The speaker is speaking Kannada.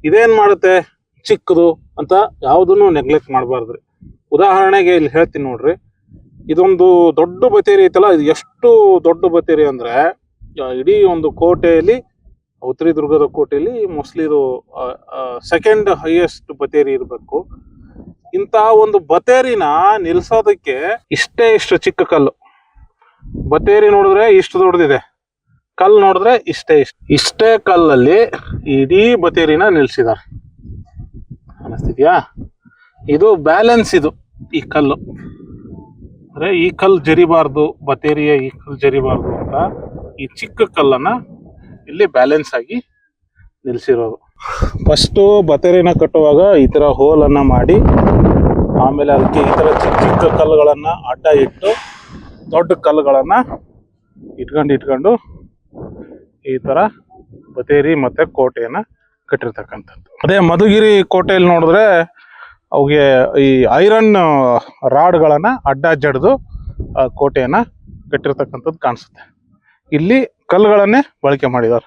ಇದೇನ್ ಮಾಡುತ್ತೆ, ಚಿಕ್ಕದು ಅಂತ ಯಾವುದನ್ನು ನೆಗ್ಲೆಕ್ಟ್ ಮಾಡಬಾರ್ದ್ರಿ. ಉದಾಹರಣೆಗೆ ಇಲ್ಲಿ ಹೇಳ್ತೀನಿ ನೋಡ್ರಿ, ಇದೊಂದು ದೊಡ್ಡ ಬತೇರಿ ಐತಲ್ಲ, ಇದು ಎಷ್ಟು ದೊಡ್ಡ ಬತೇರಿ ಅಂದ್ರೆ ಇಡೀ ಒಂದು ಕೋಟೆಯಲ್ಲಿ, ಉತ್ತರಿ ದುರ್ಗದ ಕೋಟೆಯಲ್ಲಿ ಮೋಸ್ಟ್ಲಿ ಇದು ಸೆಕೆಂಡ್ ಹೈಯೆಸ್ಟ್ ಬತೇರಿ ಇರಬೇಕು. ಇಂತ ಒಂದು ಬತೇರಿನ ನಿಲ್ಸೋದಕ್ಕೆ ಇಷ್ಟು ಚಿಕ್ಕ ಕಲ್ಲು. ಬತೇರಿ ನೋಡಿದ್ರೆ ಇಷ್ಟು ದೊಡ್ಡದಿದೆ, ಕಲ್ಲು ನೋಡಿದ್ರೆ ಇಷ್ಟೇ ಕಲ್ಲಲ್ಲಿ ಇಡೀ ಬತೇರಿನ ನಿಲ್ಸಿದ್ದಾರೆ. ಅನಿಸ್ತಿದ್ಯಾ? ಇದು ಬ್ಯಾಲೆನ್ಸ್, ಇದು ಈ ಕಲ್ಲು ಅಂದ್ರೆ ಈ ಕಲ್ಲು ಜರಿಬಾರ್ದು, ಬತೇರಿಯ ಈ ಕಲ್ಲು ಜರಿಬಾರ್ದು ಅಂತ ಈ ಚಿಕ್ಕ ಕಲ್ಲನ್ನ ಇಲ್ಲಿ ಬ್ಯಾಲೆನ್ಸ್ ಆಗಿ ನಿಲ್ಸಿರೋದು. ಫಸ್ಟು ಬತೇರಿನ ಕಟ್ಟುವಾಗ ಈ ತರ ಹೋಲನ್ನ ಮಾಡಿ, ಆಮೇಲೆ ಅದಕ್ಕೆ ಈ ತರ ಚಿಕ್ಕ ಚಿಕ್ಕ ಕಲ್ಲುಗಳನ್ನ ಅಡ್ಡ ಇಟ್ಟು, ದೊಡ್ಡ ಕಲ್ಲುಗಳನ್ನ ಇಟ್ಕೊಂಡು ಈ ತರ ಬತೇರಿ ಮತ್ತೆ ಕೋಟೆಯನ್ನ ಕಟ್ಟಿರ್ತಕ್ಕಂಥದ್ದು. ಅದೇ ಮಧುಗಿರಿ ಕೋಟೆಯಲ್ಲಿ ನೋಡಿದ್ರೆ ಅವಿಗೆ ಈ ಐರನ್ ರಾಡ್ಗಳನ್ನ ಅಡ್ಡ ಜಡ್ದು ಕೋಟೆಯನ್ನ ಕಟ್ಟಿರ್ತಕ್ಕಂಥದ್ದು ಕಾಣಿಸುತ್ತೆ. ಇಲ್ಲಿ ಕಲ್ಲುಗಳನ್ನೇ ಬಳಕೆ ಮಾಡಿದ್ದಾರೆ.